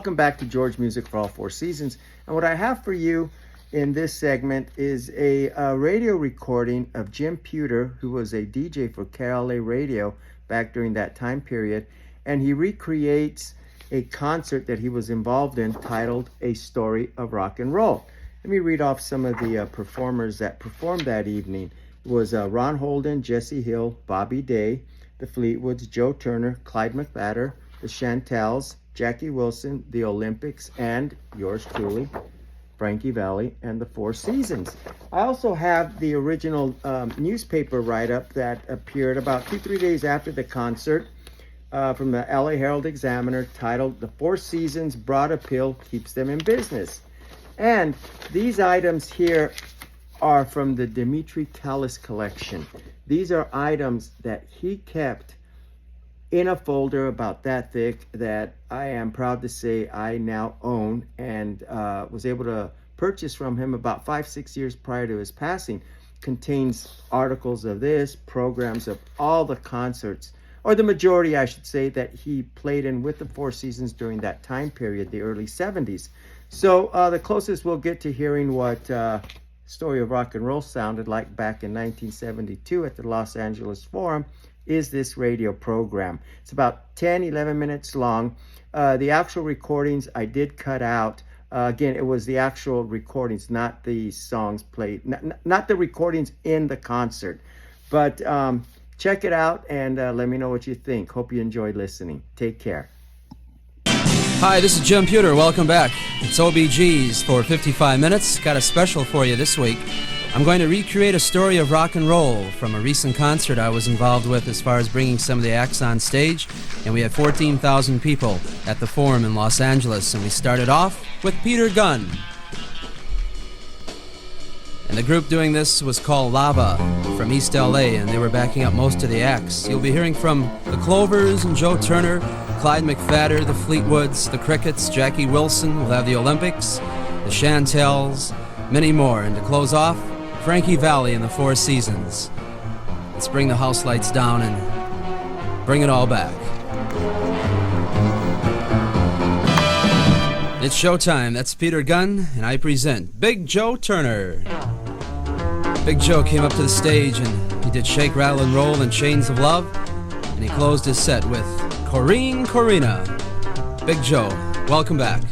Welcome back to George Music for All Four Seasons. And what I have for you in this segment is a radio recording of Jim Pewter, who was a DJ for KRLA radio back during that time period. And he recreates a concert that he was involved in titled A Story of Rock and Roll. Let me read off some of the performers that performed that evening. It was Ron Holden, Jesse Hill, Bobby Day, the Fleetwoods, Joe Turner, Clyde McPhatter, the Chantels, Jackie Wilson, the Olympics, and yours truly, Frankie Valli and the Four Seasons. I also have the original newspaper write-up that appeared about 2-3 days after the concert from the LA Herald Examiner, titled "The Four Seasons Brought a Pill Keeps Them in Business." And these items here are from the Demetri Callas Collection. These are items that he kept in a folder about that thick that I am proud to say I now own, and was able to purchase from him about 5-6 years prior to his passing. Contains articles of this, programs of all the concerts, or the majority I should say, that he played in with the Four Seasons during that time period, the early 70s. So the closest we'll get to hearing what Story of Rock and Roll sounded like back in 1972 at the Los Angeles Forum is this radio program. It's about 10-11 minutes long. The actual recordings I did cut out. Again, it was the actual recordings, not the songs played, not the recordings in the concert. But check it out and let me know what you think. Hope you enjoyed listening. Take care. Hi, this is Jim Pewter. Welcome back. It's OBG's for 55 minutes. Got a special for you this week. I'm going to recreate a story of rock and roll from a recent concert I was involved with as far as bringing some of the acts on stage. And we had 14,000 people at the Forum in Los Angeles. And we started off with Peter Gunn. And the group doing this was called Lava from East LA, and they were backing up most of the acts. You'll be hearing from the Clovers and Joe Turner, Clyde McPhatter, the Fleetwoods, the Crickets, Jackie Wilson. We'll have the Olympics, the Chantels, many more. And to close off, Frankie Valli and the Four Seasons. Let's bring the house lights down and bring it all back. It's showtime. That's Peter Gunn, and I present Big Joe Turner. Big Joe came up to the stage and he did Shake, Rattle, and Roll and Chains of Love, and he closed his set with Corrine Corina. Big Joe, welcome back.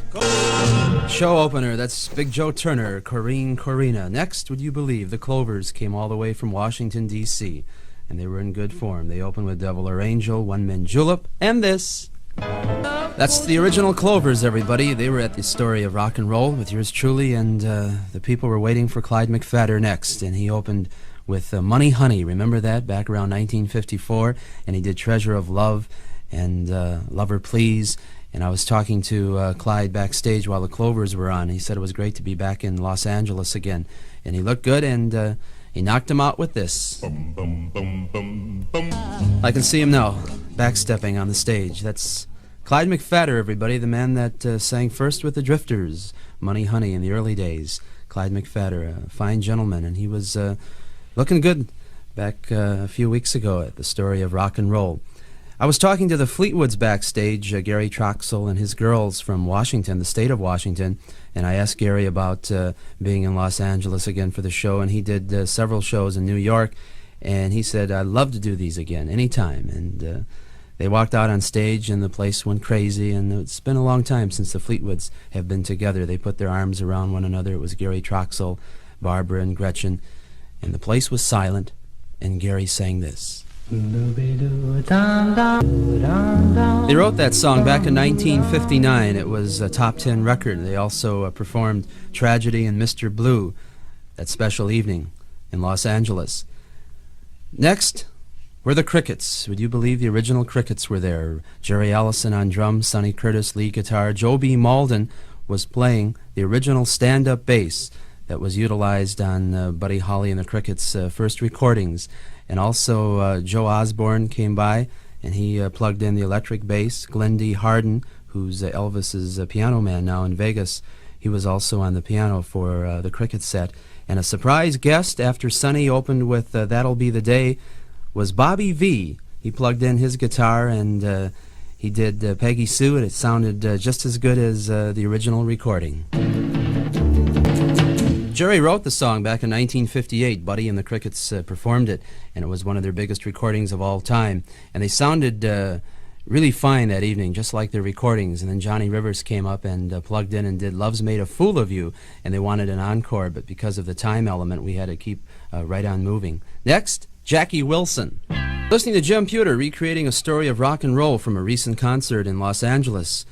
Show opener, that's Big Joe Turner, Corrine Corina. Next, would you believe, the Clovers came all the way from Washington, D.C., and they were in good form. They opened with Devil or Angel, One Man Julep, and this. That's the original Clovers, everybody. They were at the Story of Rock and Roll with yours truly, and the people were waiting for Clyde McPhatter next, and he opened with Money Honey. Remember that? Back around 1954, and he did Treasure of Love and Lover Please. And I was talking to Clyde backstage while the Clovers were on. He said it was great to be back in Los Angeles again. And he looked good, and he knocked him out with this. Bum, bum, bum, bum, bum. I can see him now, backstepping on the stage. That's Clyde McPhatter, everybody, the man that sang first with the Drifters, Money Honey, in the early days. Clyde McPhatter, a fine gentleman, and he was looking good back a few weeks ago at the Story of Rock and Roll. I was talking to the Fleetwoods backstage, Gary Troxell and his girls from Washington, the state of Washington, and I asked Gary about being in Los Angeles again for the show, and he did several shows in New York, and he said, I'd love to do these again, anytime, and they walked out on stage, and the place went crazy, and it's been a long time since the Fleetwoods have been together. They put their arms around one another. It was Gary Troxell, Barbara, and Gretchen, and the place was silent, and Gary sang this. They wrote that song back in 1959. It was a top 10 record. They also performed Tragedy and Mr. Blue that special evening in Los Angeles. Next were the Crickets. Would you believe the original Crickets were there? Jerry Allison on drums, Sonny Curtis lead guitar. Joe B. Malden was playing the original stand-up bass that was utilized on Buddy Holly and the Crickets' first recordings. And also Joe Osborne came by, and he plugged in the electric bass. Glenn D. Harden, who's Elvis's piano man now in Vegas, he was also on the piano for the Cricket set. And a surprise guest after Sonny opened with That'll Be the Day was Bobby V. He plugged in his guitar, and He did Peggy Sue, and it sounded just as good as the original recording. Jerry wrote the song back in 1958. Buddy and the Crickets performed it, and it was one of their biggest recordings of all time. And they sounded really fine that evening, just like their recordings. And then Johnny Rivers came up and plugged in and did Love's Made a Fool of You, and they wanted an encore, but because of the time element, we had to keep right on moving. Next, Jackie Wilson. Listening to Jim Pewter recreating a story of rock and roll from a recent concert in Los Angeles,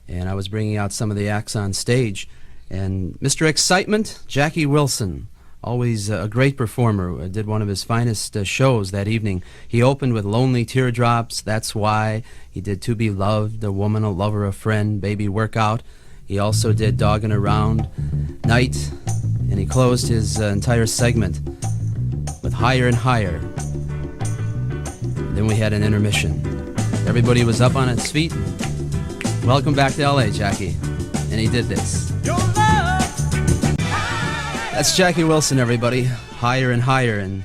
and I was bringing out some of the acts on stage. And Mr. Excitement, Jackie Wilson, always a great performer, did one of his finest shows that evening. He opened with Lonely Teardrops, That's Why. He did To Be Loved, A Woman, A Lover, A Friend, Baby Workout. He also did Doggin' Around, Night, and he closed his entire segment with Higher and Higher. Then we had an intermission. Everybody was up on its feet. Welcome back to L.A., Jackie. And he did this. That's Jackie Wilson, everybody. Higher and Higher. And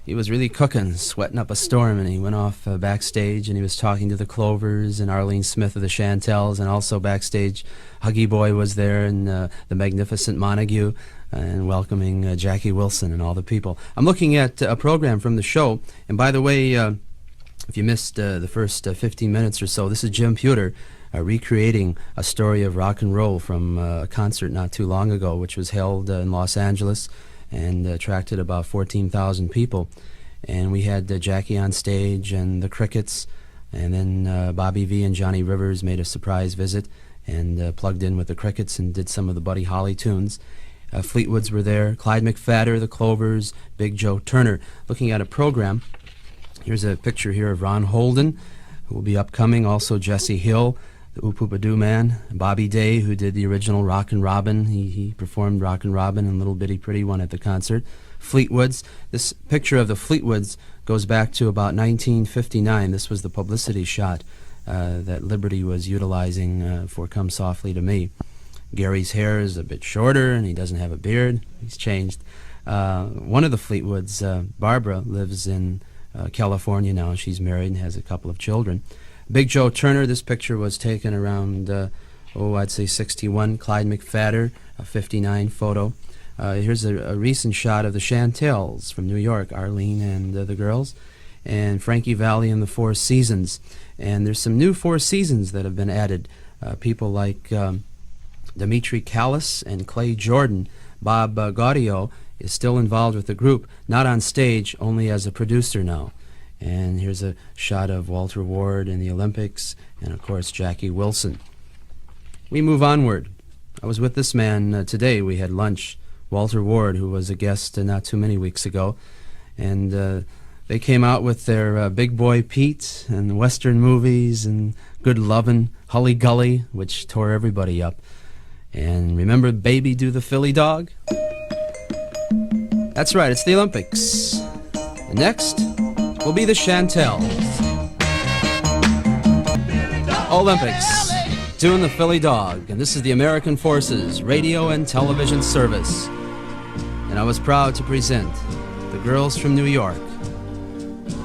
he was really cooking, sweating up a storm. And he went off backstage, and he was talking to the Clovers and Arlene Smith of the Chantels. And also backstage, Huggy Boy was there, and the Magnificent Montague, and welcoming Jackie Wilson and all the people. I'm looking at a program from the show. And by the way, if you missed the first 15 minutes or so, this is Jim Pewter recreating a story of rock and roll from a concert not too long ago, which was held in Los Angeles and attracted about 14,000 people. And we had Jackie on stage and the Crickets, and then Bobby V and Johnny Rivers made a surprise visit and plugged in with the Crickets and did some of the Buddy Holly tunes. Fleetwoods were there, Clyde McPhatter, the Clovers, Big Joe Turner. Looking at a program, here's a picture here of Ron Holden, who will be upcoming. Also Jesse Hill, the Oop-Oop-A-Doo Man. Bobby Day, who did the original Rockin' Robin. He performed Rockin' Robin and Little Bitty Pretty One at the concert. Fleetwoods. This picture of the Fleetwoods goes back to about 1959. This was the publicity shot that Liberty was utilizing for Come Softly to Me. Gary's hair is a bit shorter, and he doesn't have a beard. He's changed. One of the Fleetwoods, Barbara, lives in California now. She's married and has a couple of children. Big Joe Turner, this picture was taken around, I'd say 61. Clyde McPhatter, a 59 photo. Here's a recent shot of the Chantels from New York, Arlene and the girls, and Frankie Valli and the Four Seasons. And there's some new Four Seasons that have been added. People like Demetri Callas and Clay Jordan. Bob Gaudio is still involved with the group, not on stage, only as a producer now. And here's a shot of Walter Ward in the Olympics, and of course Jackie Wilson. We move onward. I was with this man today. We had lunch. Walter Ward, who was a guest not too many weeks ago, and they came out with their Big Boy Pete and Western movies and Good Lovin', Hully Gully, which tore everybody up. And remember Baby Do the Philly Dog? That's right, it's the Olympics. And next will be the Chantels. Olympics, doing the Philly Dog. And this is the American Forces Radio and Television Service. And I was proud to present the girls from New York.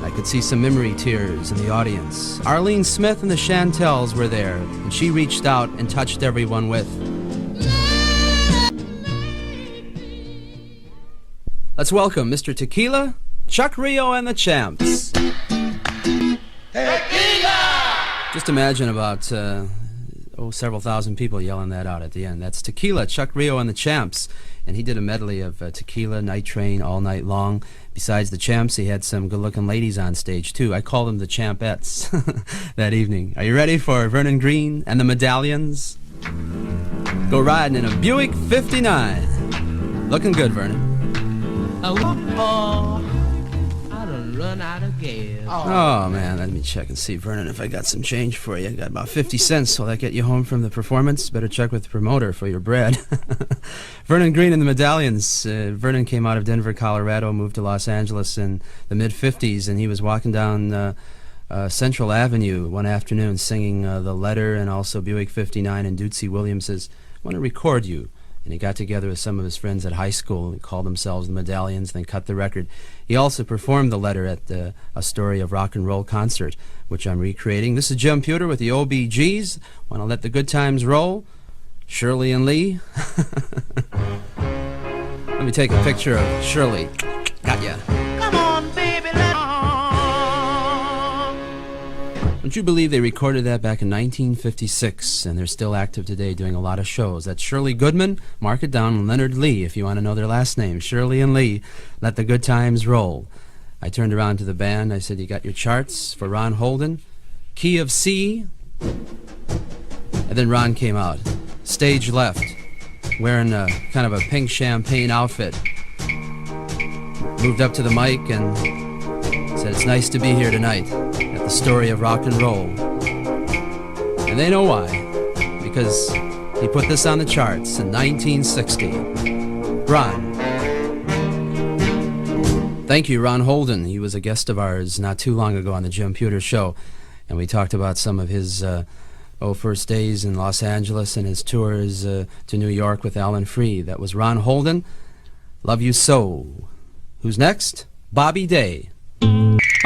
I could see some memory tears in the audience. Arlene Smith and the Chantels were there, and she reached out and touched everyone with, let's welcome Mr. Tequila, Chuck Rio and the Champs. Tequila! Just imagine about several thousand people yelling that out at the end. That's Tequila, Chuck Rio and the Champs. And he did a medley of Tequila, Night Train, All Night Long. Besides the Champs, he had some good-looking ladies on stage, too. I call them the Champettes that evening. Are you ready for Vernon Green and the Medallions? Go riding in a Buick 59. Looking good, Vernon. I done run out of gas. Oh, man, let me check and see, Vernon, if I got some change for you. I got about 50 cents. Will that get you home from the performance? Better check with the promoter for your bread. Vernon Green and the Medallions. Vernon came out of Denver, Colorado, moved to Los Angeles in the mid-'50s, and he was walking down Central Avenue one afternoon singing The Letter and also Buick 59, and Dootsy Williams says, I want to record you. and he got together with some of his friends at high school. They called themselves the Medallions, then cut the record. He also performed the letter at A Story of Rock and Roll concert, which I'm recreating. This is Jim Pewter with the OBGs. Want to let the good times roll? Shirley and Lee. Let me take a picture of Shirley. Got ya. Come on, baby, Don't you believe they recorded that back in 1956, and they're still active today doing a lot of shows? That's Shirley Goodman, mark it down, and Leonard Lee, if you want to know their last name. Shirley and Lee, let the good times roll. I turned around to the band. I said, you got your charts for Ron Holden? Key of C. And then Ron came out, stage left, wearing a kind of a pink champagne outfit. Moved up to the mic and said, it's nice to be here tonight at the Story of Rock and Roll. And they know why. Because he put this on the charts in 1960. Ron. Thank you, Ron Holden. He was a guest of ours not too long ago on the Jim Pewter Show. And we talked about some of his first days in Los Angeles and his tours to New York with Alan Freed. That was Ron Holden. Love You So. Who's next? Bobby Day.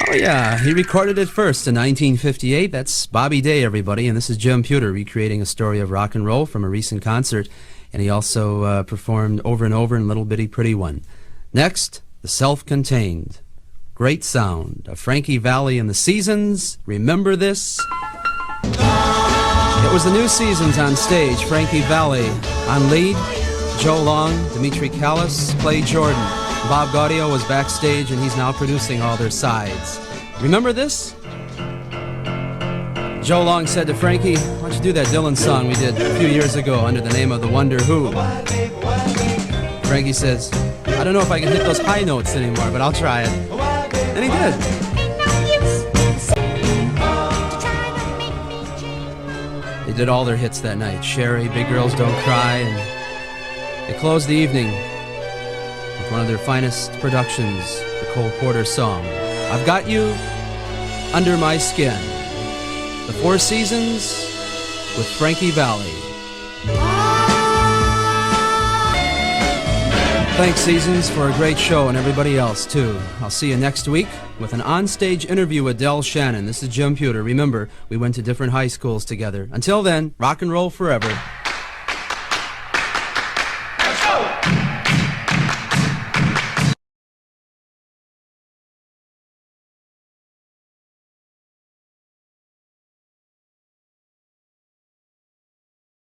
Oh yeah, he recorded it first in 1958. That's Bobby Day, everybody, and this is Jim Pewter recreating A Story of Rock and Roll from a recent concert, and he also performed Over and Over in Little Bitty Pretty One. Next, The Self-Contained. Great sound of Frankie, Valli and the Seasons. Remember this? It was the new Seasons on stage. Frankie, Valli on lead, Joe Long, Demetri Callas, Clay Jordan. Bob Gaudio was backstage, and he's now producing all their sides. Remember this? Joe Long said to Frankie, why don't you do that Dylan song we did a few years ago under the name of The Wonder Who? Frankie says, I don't know if I can hit those high notes anymore, but I'll try it. And he did. They did all their hits that night. Sherry, Big Girls Don't Cry, and they closed the evening with one of their finest productions, the Cole Porter song, I've Got You Under My Skin. The Four Seasons with Frankie, Valli. Thanks, Seasons, for a great show, and everybody else, too. I'll see you next week with an onstage interview with Del Shannon. This is Jim Pewter. Remember, we went to different high schools together. Until then, rock and roll forever.